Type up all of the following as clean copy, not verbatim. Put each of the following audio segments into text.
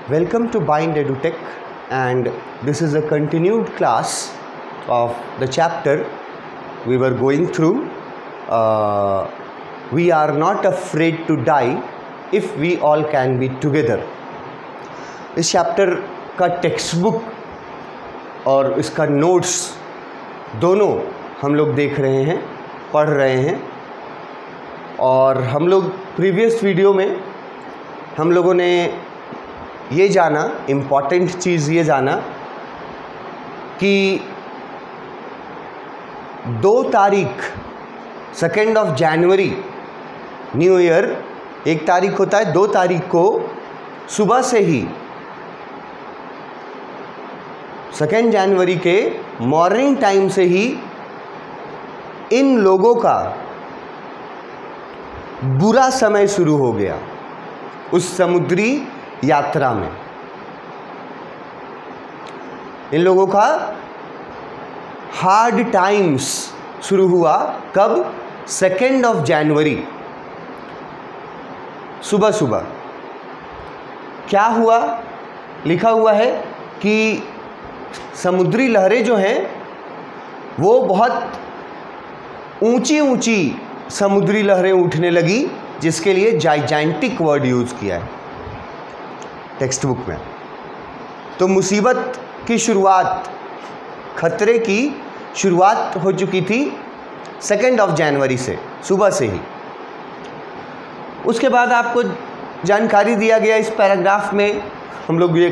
Welcome to Bind EduTech, and this is a continued class of the chapter we were going through. We are not afraid to die if we all can be together. इस chapter का text book और इसका notes दोनों हम लोग देख रहे हैं, पढ़ रहे हैं। और हम लोग प्रीवियस वीडियो में हम लोगों ने ये जाना, इम्पॉर्टेंट चीज़ ये जाना कि 2 तारीख 2 जनवरी न्यू ईयर, 1 तारीख होता है, 2 तारीख को सुबह से ही 2 जनवरी के मॉर्निंग टाइम से ही इन लोगों का बुरा समय शुरू हो गया उस समुद्री यात्रा में। इन लोगों का हार्ड टाइम्स शुरू हुआ कब? 2 जनवरी सुबह सुबह। क्या हुआ? लिखा हुआ है कि समुद्री लहरें जो हैं वो बहुत ऊंची ऊंची समुद्री लहरें उठने लगी, जिसके लिए जाइजेंटिक वर्ड यूज़ किया है टेक्स्ट बुक में। तो मुसीबत की शुरुआत, खतरे की शुरुआत हो चुकी थी 2 जनवरी से, सुबह से ही। उसके बाद आपको जानकारी दिया गया इस पैराग्राफ में, हम लोग ये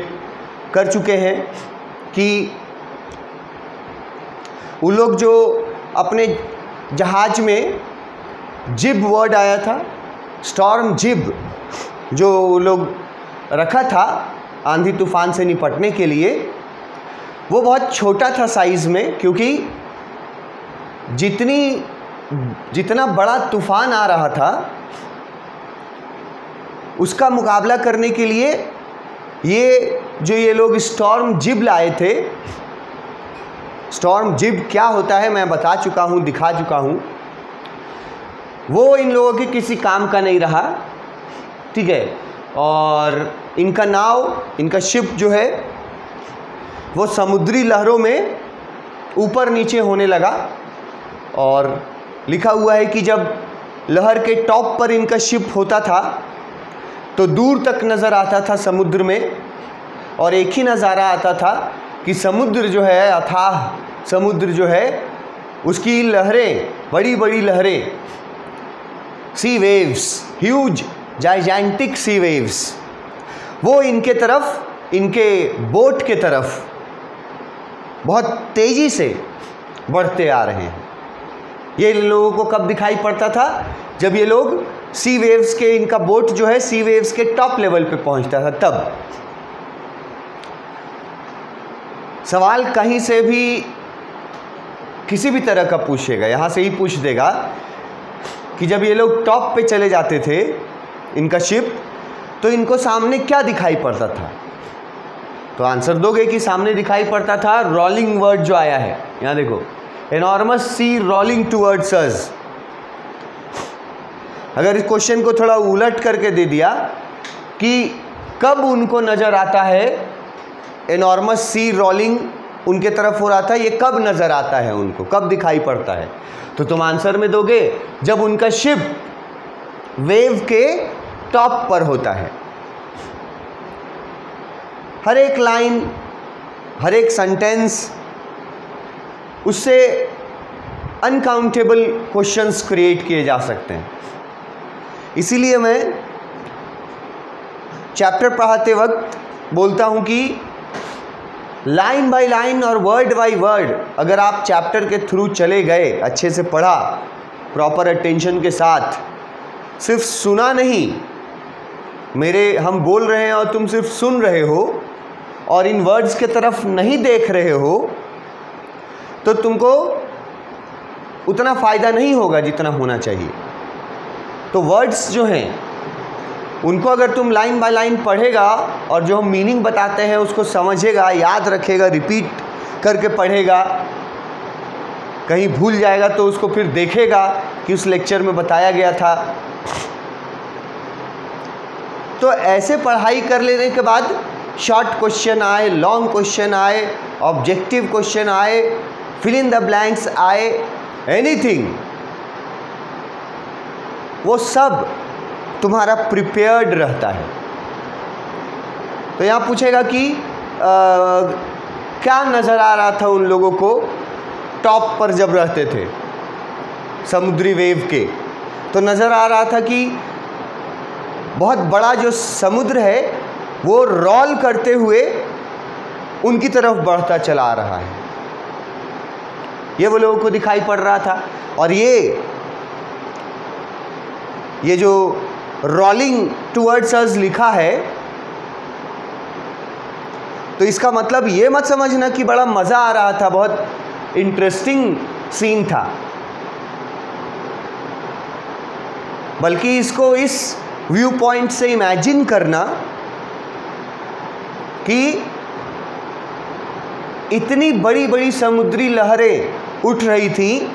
कर चुके हैं कि वो लोग जो अपने जहाज में जिब वर्ड आया था, स्टॉर्म जिब, जो लोग रखा था आंधी तूफान से निपटने के लिए, वो बहुत छोटा था साइज़ में, क्योंकि जितना बड़ा तूफान आ रहा था उसका मुकाबला करने के लिए ये लोग स्टॉर्म जिब लाए थे। स्टॉर्म जिब क्या होता है मैं बता चुका हूँ, दिखा चुका हूँ। वो इन लोगों के किसी काम का नहीं रहा, ठीक है। और इनका नाव, इनका शिप जो है वो समुद्री लहरों में ऊपर नीचे होने लगा। और लिखा हुआ है कि जब लहर के टॉप पर इनका शिप होता था तो दूर तक नज़र आता था समुद्र में, और एक ही नज़ारा आता था कि समुद्र जो है, अथाह समुद्र जो है, उसकी लहरें, बड़ी बड़ी लहरें, सी वेव्स, ह्यूज जाइजेंटिक सी वेव्स, वो इनके तरफ, इनके बोट के तरफ बहुत तेज़ी से बढ़ते आ रहे हैं। ये लोगों को कब दिखाई पड़ता था? जब ये लोग सी वेव्स के, इनका बोट जो है सी वेव्स के टॉप लेवल पे पहुंचता था, तब। सवाल कहीं से भी किसी भी तरह का पूछेगा, यहाँ से ही पूछ देगा कि जब ये लोग टॉप पे चले जाते थे, इनका शिप, तो इनको सामने क्या दिखाई पड़ता था? तो आंसर दोगे कि सामने दिखाई पड़ता था रोलिंग वर्ड जो आया है, यहाँ देखो, एनॉर्मस सी रोलिंग टुवर्ड्स अस। अगर इस क्वेश्चन को थोड़ा उलट करके दे दिया कि कब उनको नज़र आता है एनॉर्मस सी रोलिंग उनके तरफ हो रहा था, ये कब नज़र आता है उनको, कब दिखाई पड़ता है? तो तुम आंसर में दोगे जब उनका शिप वेव के टॉप पर होता है। हर एक लाइन, हर एक सेंटेंस, उससे अनकाउंटेबल क्वेश्चंस क्रिएट किए जा सकते हैं। इसीलिए मैं चैप्टर पढ़ाते वक्त बोलता हूँ कि लाइन बाय लाइन और वर्ड बाय वर्ड अगर आप चैप्टर के थ्रू चले गए, अच्छे से पढ़ा, प्रॉपर अटेंशन के साथ, सिर्फ सुना नहीं, हम बोल रहे हैं और तुम सिर्फ सुन रहे हो और इन वर्ड्स के तरफ नहीं देख रहे हो, तो तुमको उतना फ़ायदा नहीं होगा जितना होना चाहिए। तो वर्ड्स जो हैं उनको अगर तुम लाइन बाय लाइन पढ़ेगा और जो हम मीनिंग बताते हैं उसको समझेगा, याद रखेगा, रिपीट करके पढ़ेगा, कहीं भूल जाएगा तो उसको फिर देखेगा कि उस लेक्चर में बताया गया था, तो ऐसे पढ़ाई कर लेने के बाद शॉर्ट क्वेश्चन आए, लॉन्ग क्वेश्चन आए, ऑब्जेक्टिव क्वेश्चन आए, फिल इन द ब्लैंक्स आए, एनीथिंग, वो सब तुम्हारा प्रिपेयर्ड रहता है। तो यहाँ पूछेगा कि क्या नज़र आ रहा था उन लोगों को टॉप पर जब रहते थे समुद्री वेव के? तो नज़र आ रहा था कि बहुत बड़ा जो समुद्र है वो रोल करते हुए उनकी तरफ बढ़ता चला आ रहा है, ये वो लोगों को दिखाई पड़ रहा था। और ये जो रोलिंग टुवर्ड्स अस लिखा है, तो इसका मतलब ये मत समझना कि बड़ा मज़ा आ रहा था, बहुत इंटरेस्टिंग सीन था, बल्कि इसको इस व्यू पॉइंट से इमेजिन करना कि इतनी बड़ी बड़ी समुद्री लहरें उठ रही थी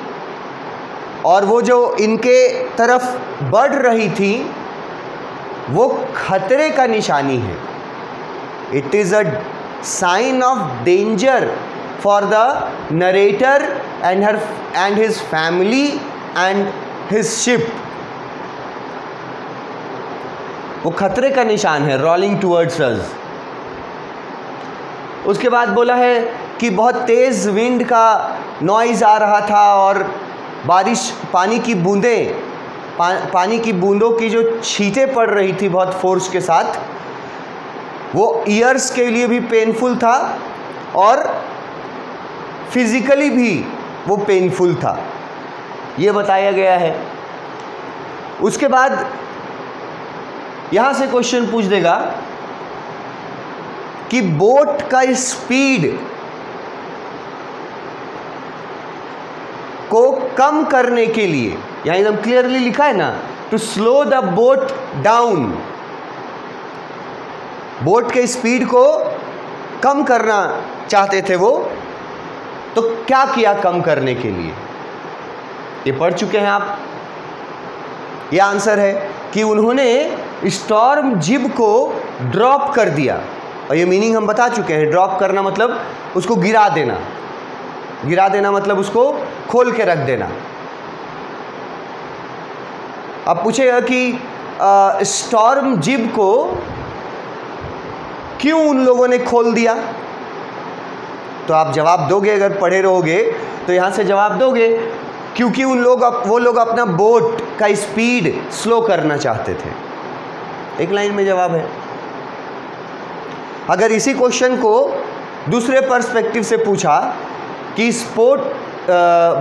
और वो जो इनके तरफ बढ़ रही थी वो खतरे का निशानी है। It is a sign of danger for the narrator and his family and his ship. वो खतरे का निशान है, रोलिंग टुवर्ड्स अस। उसके बाद बोला है कि बहुत तेज़ विंड का नॉइज़ आ रहा था और बारिश, पानी की बूंदें, पानी की बूंदों की जो छींटें पड़ रही थी बहुत फोर्स के साथ, वो ईयर्स के लिए भी पेनफुल था और फिज़िकली भी वो पेनफुल था, ये बताया गया है। उसके बाद यहाँ से क्वेश्चन पूछ देगा कि बोट का स्पीड को कम करने के लिए, यहाँ एकदम क्लियरली लिखा है ना, to slow the boat down, boat के स्पीड को कम करना चाहते थे वो, तो क्या किया कम करने के लिए? ये पढ़ चुके हैं आप। ये आंसर है कि उन्होंने स्टॉर्म जिब को ड्रॉप कर दिया, और ये मीनिंग हम बता चुके हैं। ड्रॉप करना मतलब उसको गिरा देना, गिरा देना मतलब उसको खोल के रख देना। अब पूछेगा कि स्टॉर्म जिब को क्यों उन लोगों ने खोल दिया? तो आप जवाब दोगे, अगर पढ़े रहोगे तो यहाँ से जवाब दोगे, क्योंकि वो लोग अपना बोट का स्पीड स्लो करना चाहते थे। एक लाइन में जवाब है। अगर इसी क्वेश्चन को दूसरे पर्सपेक्टिव से पूछा कि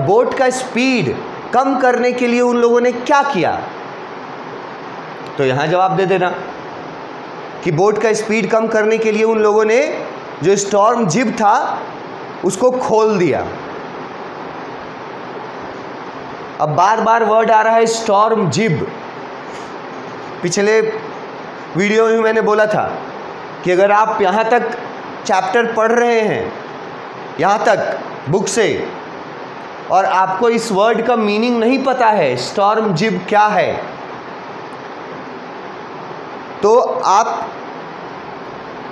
बोट का स्पीड कम करने के लिए उन लोगों ने क्या किया, तो यहाँ जवाब दे देना कि बोट का स्पीड कम करने के लिए उन लोगों ने जो स्टॉर्म जिब था उसको खोल दिया। अब बार बार वर्ड आ रहा है स्टॉर्म जिब। पिछले वीडियो में मैंने बोला था कि अगर आप यहाँ तक चैप्टर पढ़ रहे हैं, यहाँ तक बुक से, और आपको इस वर्ड का मीनिंग नहीं पता है स्टॉर्म जिब क्या है, तो आप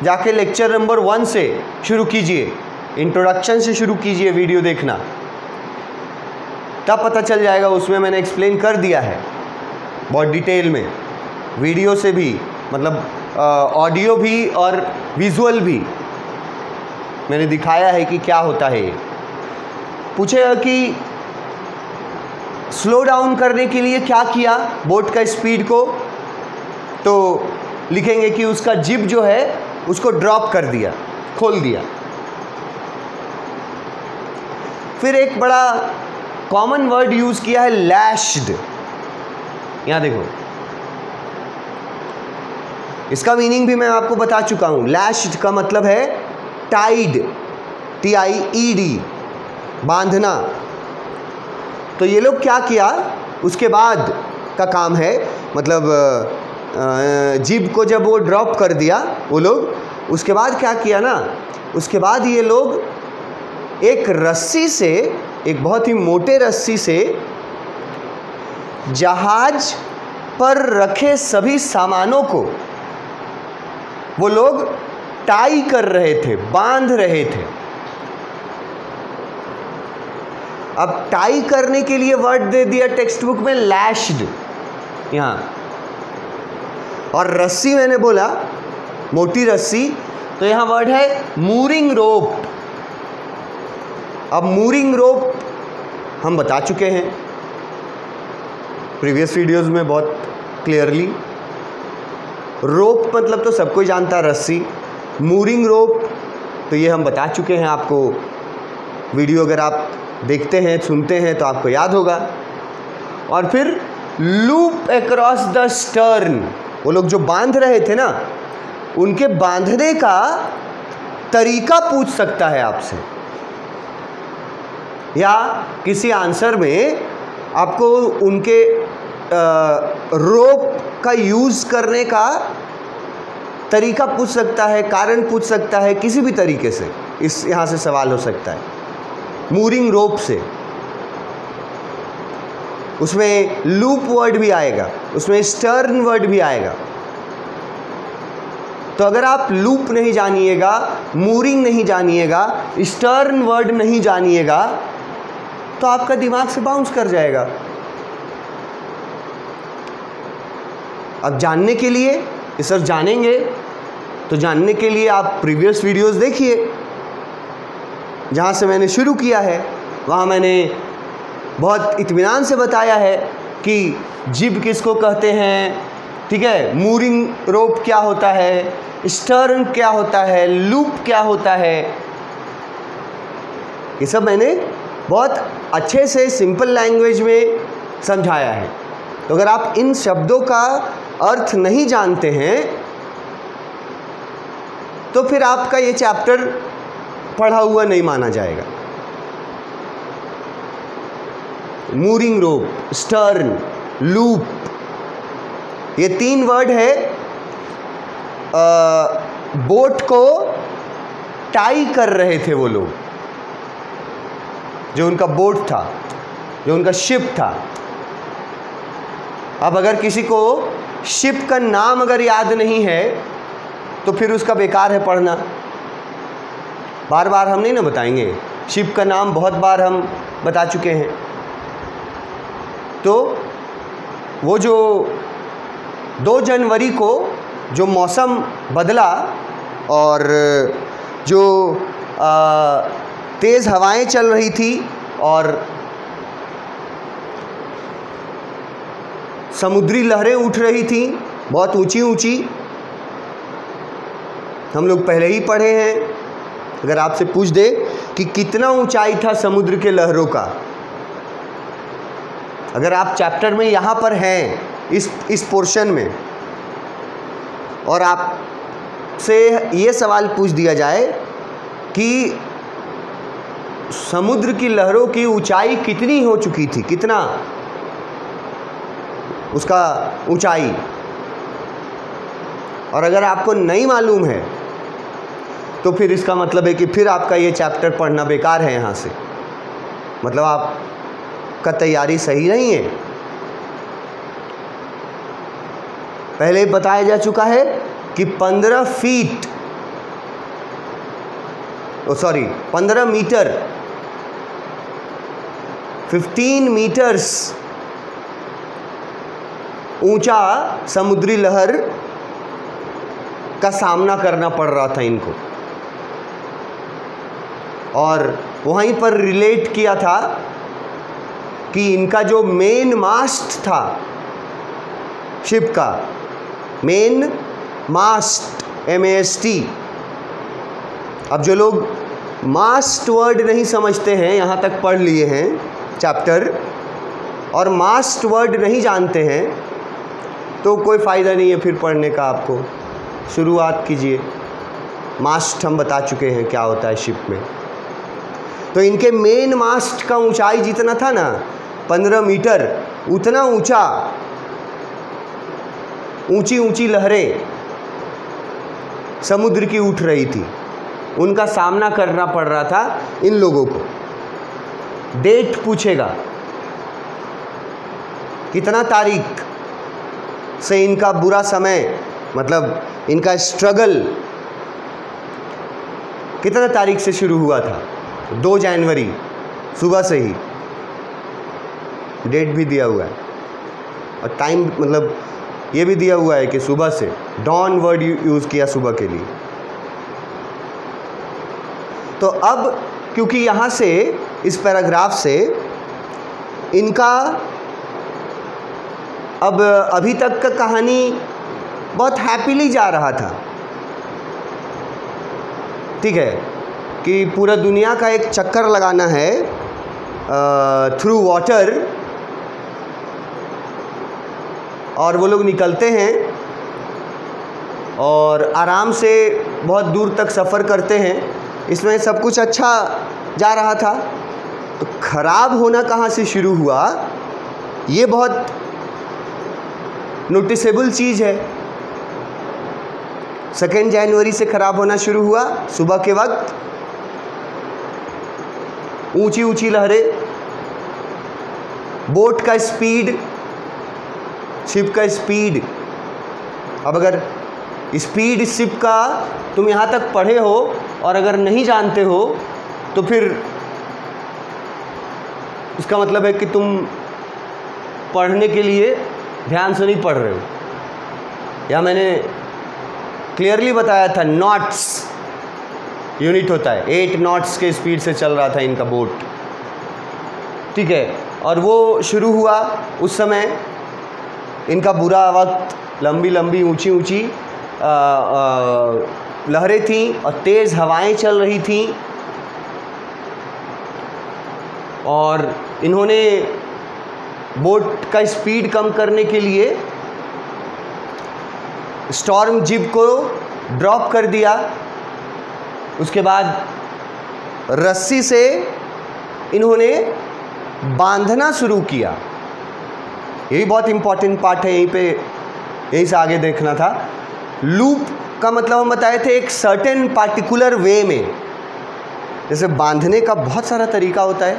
जाके लेक्चर नंबर 1 से शुरू कीजिए, इंट्रोडक्शन से शुरू कीजिए वीडियो देखना, तब पता चल जाएगा। उसमें मैंने एक्सप्लेन कर दिया है बहुत डिटेल में, वीडियो से भी, मतलब ऑडियो भी और विजुअल भी मैंने दिखाया है कि क्या होता है। पूछेगा कि स्लो डाउन करने के लिए क्या किया बोट का स्पीड को, तो लिखेंगे कि उसका जिब जो है उसको ड्रॉप कर दिया, खोल दिया। फिर एक बड़ा कॉमन वर्ड यूज किया है लैश्ड। यहां देखो, इसका मीनिंग भी मैं आपको बता चुका हूं। लैश्ड का मतलब है टाइड, TIED, बांधना। तो ये लोग क्या किया उसके बाद का काम है, मतलब जिब को जब वो ड्रॉप कर दिया वो लोग, उसके बाद क्या किया ना, उसके बाद ये लोग एक रस्सी से, एक बहुत ही मोटे रस्सी से जहाज पर रखे सभी सामानों को वो लोग टाई कर रहे थे, बांध रहे थे। अब टाई करने के लिए वर्ड दे दिया टेक्स्ट बुक में लैश्ड यहाँ, और रस्सी मैंने बोला मोटी रस्सी, तो यहाँ वर्ड है मूरिंग रोप। अब मूरिंग रोप हम बता चुके हैं प्रीवियस वीडियोस में बहुत क्लियरली। रोप मतलब तो सब कोई जानता है, रस्सी। मूरिंग रोप तो ये हम बता चुके हैं आपको, वीडियो अगर आप देखते हैं सुनते हैं तो आपको याद होगा। और फिर लूप अक्रॉस द स्टर्न, वो लोग जो बांध रहे थे ना, उनके बांधने का तरीका पूछ सकता है आपसे, या किसी आंसर में आपको उनके रोप का यूज़ करने का तरीका पूछ सकता है, कारण पूछ सकता है, किसी भी तरीके से इस यहाँ से सवाल हो सकता है मूरिंग रोप से। उसमें लूप वर्ड भी आएगा, उसमें स्टर्न वर्ड भी आएगा। तो अगर आप लूप नहीं जानिएगा, मूरिंग नहीं जानिएगा, स्टर्न वर्ड नहीं जानिएगा, तो आपका दिमाग से बाउंस कर जाएगा। अब जानने के लिए, ये सर जानेंगे, तो जानने के लिए आप प्रीवियस वीडियोस देखिए, जहाँ से मैंने शुरू किया है वहाँ मैंने बहुत इत्मीनान से बताया है कि जिब किसको कहते हैं, ठीक है, मूरिंग रोप क्या होता है, स्टर्न क्या होता है, लूप क्या होता है, ये सब मैंने बहुत अच्छे से सिंपल लैंग्वेज में समझाया है। तो अगर आप इन शब्दों का अर्थ नहीं जानते हैं तो फिर आपका ये चैप्टर पढ़ा हुआ नहीं माना जाएगा। मूरिंग रोप, स्टर्न, लूप, ये तीन वर्ड है बोट को टाई कर रहे थे वो लोग, जो उनका बोट था, जो उनका शिप था। अब अगर किसी को शिप का नाम अगर याद नहीं है तो फिर उसका बेकार है पढ़ना। बार बार हम नहीं ना बताएंगे, शिप का नाम बहुत बार हम बता चुके हैं। तो वो जो 2 जनवरी को जो मौसम बदला और जो तेज़ हवाएं चल रही थी और समुद्री लहरें उठ रही थी बहुत ऊंची ऊंची, हम लोग पहले ही पढ़े हैं। अगर आपसे पूछ दे कि कितना ऊंचाई था समुद्र के लहरों का, अगर आप चैप्टर में यहाँ पर हैं इस पोर्शन में, और आपसे ये सवाल पूछ दिया जाए कि समुद्र की लहरों की ऊंचाई कितनी हो चुकी थी, कितना उसका ऊंचाई, और अगर आपको नहीं मालूम है तो फिर इसका मतलब है कि फिर आपका ये चैप्टर पढ़ना बेकार है यहाँ से, मतलब आपका तैयारी सही नहीं है। पहले बताया जा चुका है कि 15 मीटर 15 मीटर्स ऊंचा समुद्री लहर का सामना करना पड़ रहा था इनको, और वहीं पर रिलेट किया था कि इनका जो मेन मास्ट था, शिप का मेन मास्ट, MAST। अब जो लोग मास्ट वर्ड नहीं समझते हैं, यहाँ तक पढ़ लिए हैं चैप्टर और मास्ट वर्ड नहीं जानते हैं, तो कोई फ़ायदा नहीं है फिर पढ़ने का। आपको शुरुआत कीजिए, मास्ट हम बता चुके हैं क्या होता है शिप में। तो इनके मेन मास्ट का ऊंचाई जितना था ना 15 मीटर, उतना ऊंचा ऊंची ऊंची लहरें समुद्र की उठ रही थी, उनका सामना करना पड़ रहा था इन लोगों को। डेट पूछेगा, कितना तारीख से इनका बुरा समय, मतलब इनका स्ट्रगल कितना तारीख से शुरू हुआ था? 2 जनवरी सुबह से ही, डेट भी दिया हुआ है और टाइम मतलब ये भी दिया हुआ है कि सुबह से, डॉन वर्ड यूज़ किया सुबह के लिए। तो अब क्योंकि यहाँ से इस पैराग्राफ से इनका अब अभी तक का कहानी बहुत हैप्पीली जा रहा था, ठीक है, कि पूरा दुनिया का एक चक्कर लगाना है थ्रू वाटर, और वो लोग निकलते हैं और आराम से बहुत दूर तक सफ़र करते हैं। इसमें सब कुछ अच्छा जा रहा था, तो ख़राब होना कहाँ से शुरू हुआ, ये बहुत नोटिसेबल चीज़ है। 2 जनवरी से ख़राब होना शुरू हुआ। सुबह के वक्त ऊंची ऊंची लहरें, बोट का स्पीड, शिप का स्पीड। अब अगर स्पीड शिप का तुम यहाँ तक पढ़े हो और अगर नहीं जानते हो तो फिर इसका मतलब है कि तुम पढ़ने के लिए ध्यान से नहीं पढ़ रहे हो, या मैंने क्लियरली बताया था नॉट्स यूनिट होता है, 8 नॉट्स के स्पीड से चल रहा था इनका बोट, ठीक है। और वो शुरू हुआ उस समय इनका बुरा वक्त, लंबी लंबी ऊंची ऊंची लहरें थीं और तेज़ हवाएं चल रही थीं, और इन्होंने बोट का स्पीड कम करने के लिए स्टॉर्म जिब को ड्रॉप कर दिया। उसके बाद रस्सी से इन्होंने बांधना शुरू किया। ये भी बहुत इम्पॉर्टेंट पार्ट है, यहीं से आगे देखना था। लूप का मतलब हम बताए थे एक सर्टेन पार्टिकुलर वे में, जैसे बांधने का बहुत सारा तरीका होता है,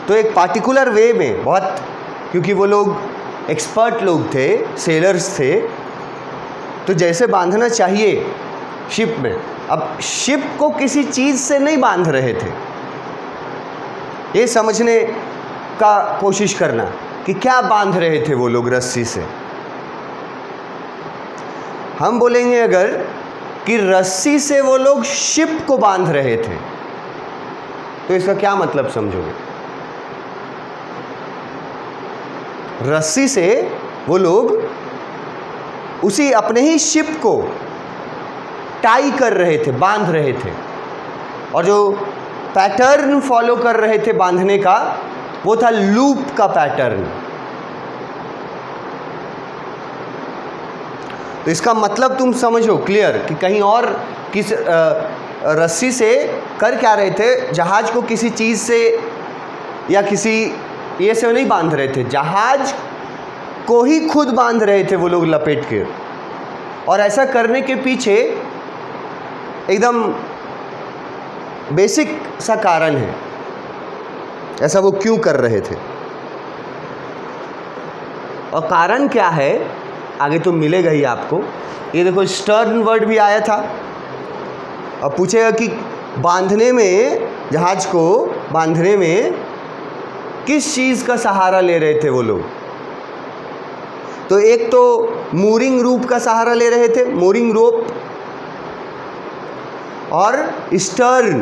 तो एक पार्टिकुलर वे में बहुत, क्योंकि वो लोग एक्सपर्ट लोग थे, सेलर्स थे, तो जैसे बांधना चाहिए शिप में। अब शिप को किसी चीज़ से नहीं बांध रहे थे, ये समझने का कोशिश करना कि क्या बांध रहे थे वो लोग रस्सी से। हम बोलेंगे अगर कि रस्सी से वो लोग शिप को बांध रहे थे, तो इसका क्या मतलब समझोगे? रस्सी से वो लोग उसी अपने ही शिप को टाई कर रहे थे, बांध रहे थे, और जो पैटर्न फॉलो कर रहे थे बांधने का वो था लूप का पैटर्न। तो इसका मतलब तुम समझो क्लियर कि कहीं और किस रस्सी से कर क्या रहे थे, जहाज को किसी चीज़ से या किसी ये से नहीं बांध रहे थे, जहाज को ही खुद बांध रहे थे वो लोग लपेट के। और ऐसा करने के पीछे एकदम बेसिक सा कारण है, ऐसा वो क्यों कर रहे थे और कारण क्या है आगे तो मिलेगा ही आपको। ये देखो स्टर्न वर्ड भी आया था, और पूछेगा कि बांधने में, जहाज को बांधने में किस चीज़ का सहारा ले रहे थे वो लोग। तो एक तो मूरिंग रूप का सहारा ले रहे थे, मूरिंग रोप, और स्टर्न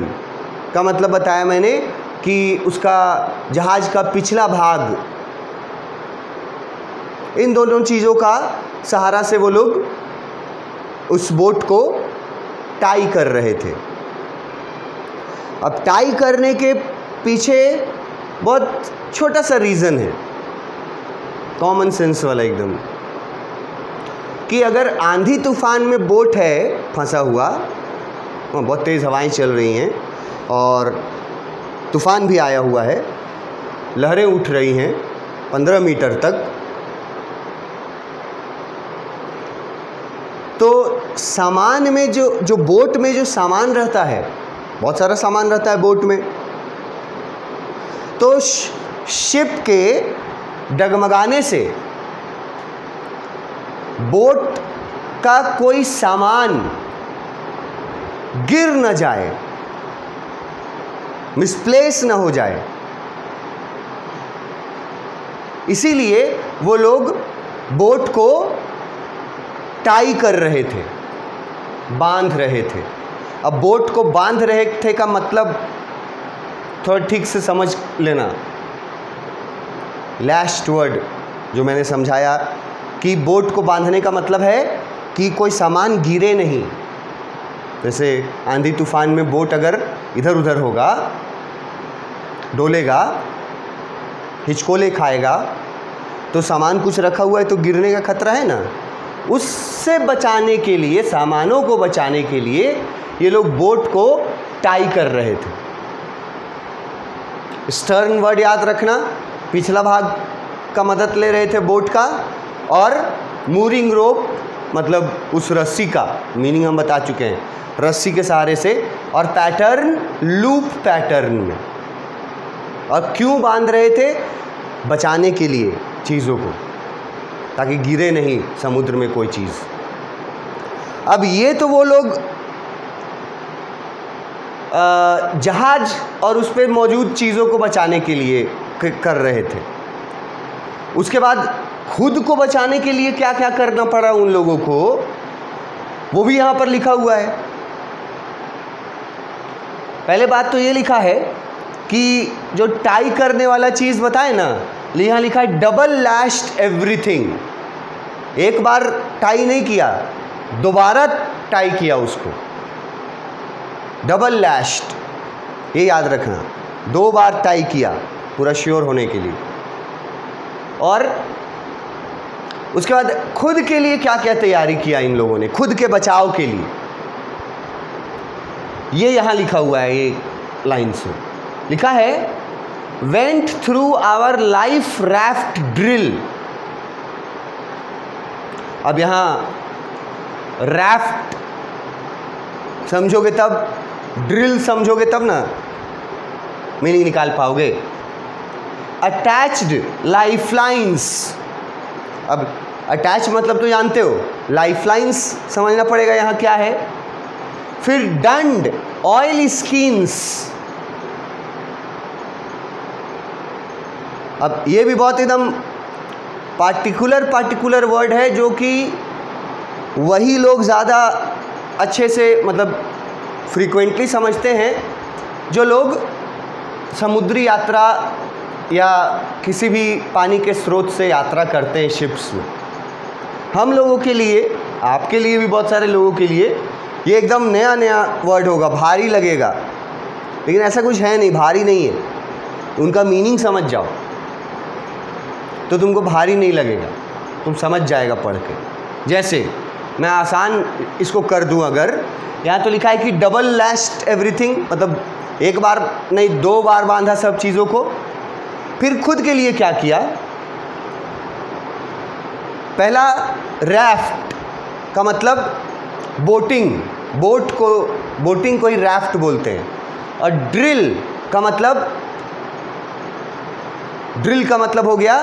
का मतलब बताया मैंने कि उसका जहाज का पिछला भाग, इन दोनों चीज़ों का सहारा से वो लोग उस बोट को टाई कर रहे थे। अब टाई करने के पीछे बहुत छोटा सा रीज़न है, कॉमन सेंस वाला एकदम, कि अगर आंधी तूफान में बोट है फंसा हुआ, बहुत तेज़ हवाएं चल रही हैं और तूफान भी आया हुआ है, लहरें उठ रही हैं 15 मीटर तक, तो सामान में जो बोट में जो सामान रहता है, बहुत सारा सामान रहता है बोट में, तो शिप के डगमगाने से बोट का कोई सामान गिर न जाए, मिसप्लेस न हो जाए। इसीलिए वो लोग बोट को टाई कर रहे थे, बांध रहे थे। अब बोट को बांध रहे थे का मतलब थोड़ा ठीक से समझ लेना। लास्ट वर्ड जो मैंने समझाया कि बोट को बांधने का मतलब है कि कोई सामान गिरे नहीं। जैसे आंधी तूफान में बोट अगर इधर उधर होगा, डोलेगा, हिचकोले खाएगा, तो सामान कुछ रखा हुआ है तो गिरने का खतरा है ना। उससे बचाने के लिए, सामानों को बचाने के लिए ये लोग बोट को टाई कर रहे थे। स्टर्न वर्ड याद रखना, पिछला भाग का मदद ले रहे थे बोट का, और मूरिंग रोप मतलब उस रस्सी का मीनिंग हम बता चुके हैं, रस्सी के सहारे से, और पैटर्न लूप पैटर्न में। और क्यों बांध रहे थे? बचाने के लिए चीज़ों को, ताकि गिरे नहीं समुद्र में कोई चीज़। अब ये तो वो लोग जहाज और उस पर मौजूद चीज़ों को बचाने के लिए कर रहे थे। उसके बाद खुद को बचाने के लिए क्या क्या करना पड़ा उन लोगों को, वो भी यहाँ पर लिखा हुआ है। पहले बात तो ये लिखा है कि जो टाई करने वाला चीज़ बताए ना, यहाँ लिखा है डबल लैश्ड एवरीथिंग। एक बार टाई नहीं किया, दोबारा टाई किया उसको, डबल लैश्ड, ये याद रखना, 2 बार टाई किया पूरा श्योर होने के लिए। और उसके बाद खुद के लिए क्या क्या तैयारी किया इन लोगों ने, खुद के बचाव के लिए, ये यहाँ लिखा हुआ है। ये लाइन से लिखा है went through our life raft drill. अब यहाँ राफ्ट समझोगे तब, ड्रिल समझोगे तब ना मीनिंग निकाल पाओगे। अटैच्ड लाइफलाइंस, अब अटैच मतलब तो जानते हो, लाइफलाइंस समझना पड़ेगा यहाँ क्या है। फिर डंड ऑयल स्किन्स, अब ये भी बहुत एकदम पार्टिकुलर वर्ड है, जो कि वही लोग ज़्यादा अच्छे से मतलब फ्रीक्वेंटली समझते हैं जो लोग समुद्री यात्रा या किसी भी पानी के स्रोत से यात्रा करते हैं शिप्स में। हम लोगों के लिए, आपके लिए भी, बहुत सारे लोगों के लिए ये एकदम नया वर्ड होगा, भारी लगेगा, लेकिन ऐसा कुछ है नहीं, भारी नहीं है। उनका मीनिंग समझ जाओ तो तुमको भारी नहीं लगेगा, तुम समझ जाएगा पढ़ के। जैसे मैं आसान इसको कर दूं, अगर यहाँ तो लिखा है कि डबल लैश्ड एवरीथिंग, मतलब एक बार नहीं 2 बार बांधा सब चीज़ों को। फिर खुद के लिए क्या किया? पहला रैफ्ट का मतलब बोटिंग, बोटिंग को ही रैफ्ट बोलते हैं। और ड्रिल का मतलब हो गया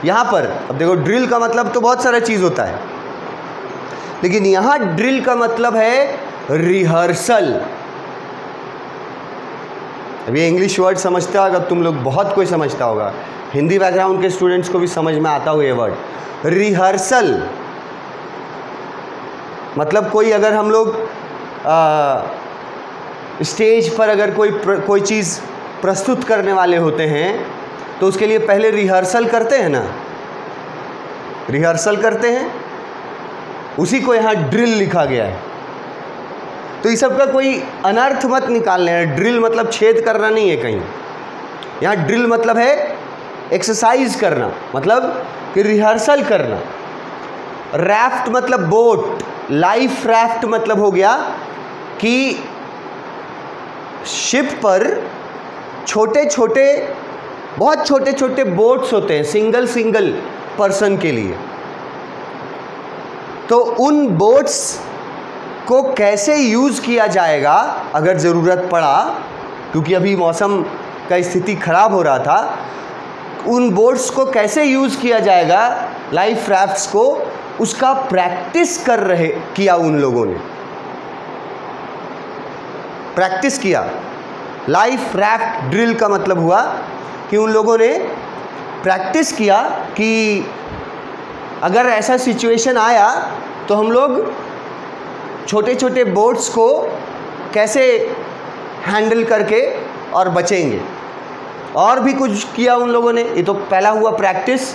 यहाँ पर, अब देखो ड्रिल का मतलब तो बहुत सारा चीज़ होता है, लेकिन यहाँ ड्रिल का मतलब है रिहर्सल। अब ये इंग्लिश वर्ड समझते हो, अगर तुम लोग, बहुत कोई समझता होगा, हिंदी बैकग्राउंड के स्टूडेंट्स को भी समझ में आता हो ये वर्ड। रिहर्सल मतलब कोई, अगर हम लोग स्टेज पर अगर कोई चीज़ प्रस्तुत करने वाले होते हैं तो उसके लिए पहले रिहर्सल करते हैं ना, रिहर्सल करते हैं, उसी को यहाँ ड्रिल लिखा गया है। तो इस सब का कोई अनर्थ मत निकालना है। ड्रिल मतलब छेद करना नहीं है कहीं, यहाँ ड्रिल मतलब है एक्सरसाइज करना, मतलब कि रिहर्सल करना। रैफ्ट मतलब बोट, लाइफ रैफ्ट मतलब हो गया कि शिप पर बहुत छोटे छोटे बोट्स होते हैं, सिंगल पर्सन के लिए। तो उन बोट्स को कैसे यूज़ किया जाएगा अगर ज़रूरत पड़ा, क्योंकि अभी मौसम का स्थिति ख़राब हो रहा था, उन बोट्स को कैसे यूज़ किया जाएगा, लाइफ राफ्ट्स को, उसका प्रैक्टिस किया उन लोगों ने। प्रैक्टिस किया। लाइफ रैफ्ट ड्रिल का मतलब हुआ कि उन लोगों ने प्रैक्टिस किया कि अगर ऐसा सिचुएशन आया तो हम लोग छोटे छोटे बोट्स को कैसे हैंडल करके और बचेंगे। और भी कुछ किया उन लोगों ने। ये तो पहला हुआ प्रैक्टिस।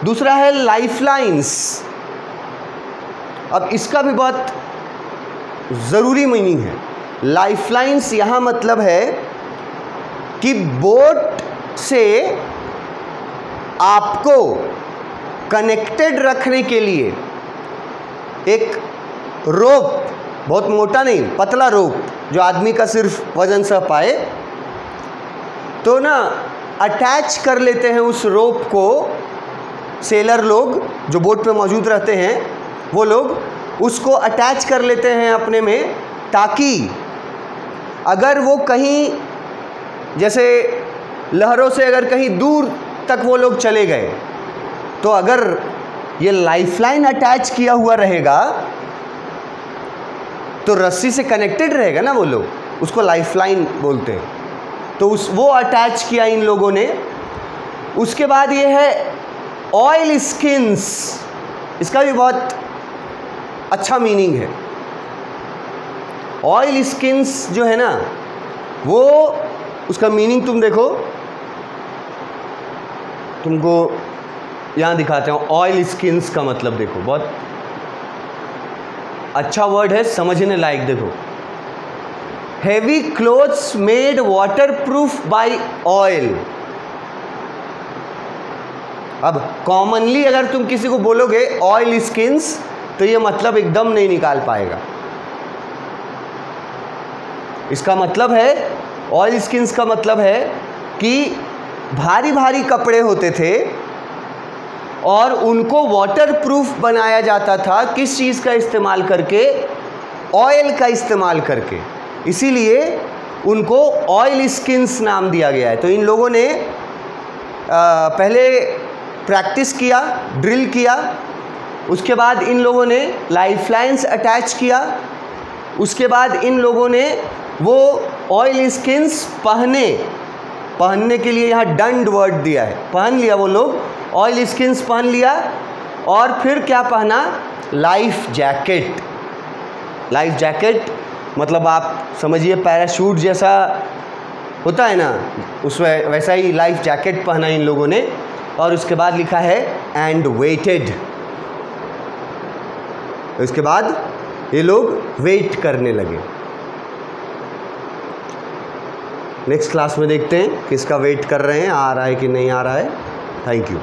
दूसरा है लाइफलाइंस। अब इसका भी बहुत ज़रूरी मीनिंग है। लाइफलाइंस यहाँ मतलब है कि बोट से आपको कनेक्टेड रखने के लिए एक रोप, बहुत मोटा नहीं, पतला रोप जो आदमी का सिर्फ वजन सह पाए, तो ना अटैच कर लेते हैं उस रोप को। सेलर लोग जो बोट पे मौजूद रहते हैं वो लोग उसको अटैच कर लेते हैं अपने में, ताकि अगर वो कहीं, जैसे लहरों से अगर कहीं दूर तक वो लोग चले गए, तो अगर ये लाइफलाइन अटैच किया हुआ रहेगा तो रस्सी से कनेक्टेड रहेगा ना वो लोग, उसको लाइफलाइन बोलते हैं। तो वो अटैच किया इन लोगों ने। उसके बाद ये है ऑयल स्किन्स। इसका भी बहुत अच्छा मीनिंग है। ऑयल स्किन्स जो है ना, वो उसका मीनिंग तुम देखो, तुमको यहाँ दिखाते हैं। ऑयल स्किन्स का मतलब देखो, बहुत अच्छा वर्ड है, समझने लायक। देखो, heavy clothes made waterproof by oil. अब कॉमनली अगर तुम किसी को बोलोगे ऑयल स्किन्स, तो ये मतलब एकदम नहीं निकाल पाएगा। इसका मतलब है, ऑयल स्किन्स का मतलब है कि भारी भारी कपड़े होते थे और उनको वाटर प्रूफ बनाया जाता था। किस चीज़ का इस्तेमाल करके? ऑयल का इस्तेमाल करके। इसीलिए उनको ऑयल स्किन्स नाम दिया गया है। तो इन लोगों ने पहले प्रैक्टिस किया, ड्रिल किया, उसके बाद इन लोगों ने लाइफलाइंस अटैच किया, उसके बाद इन लोगों ने वो ऑयल स्किन्स पहनने के लिए यहाँ डंड वर्ड दिया है, पहन लिया वो लोग, ऑयल स्किन्स पहन लिया। और फिर क्या पहना? Life jacket. लाइफ जैकेट मतलब आप समझिए पैराशूट जैसा होता है ना, उस वैसा ही लाइफ जैकेट पहना इन लोगों ने। और उसके बाद लिखा है एंड वेटेड। उसके बाद ये लोग वेट करने लगे। नेक्स्ट क्लास में देखते हैं किसका वेट कर रहे हैं, आ रहा है कि नहीं आ रहा है। Thank you.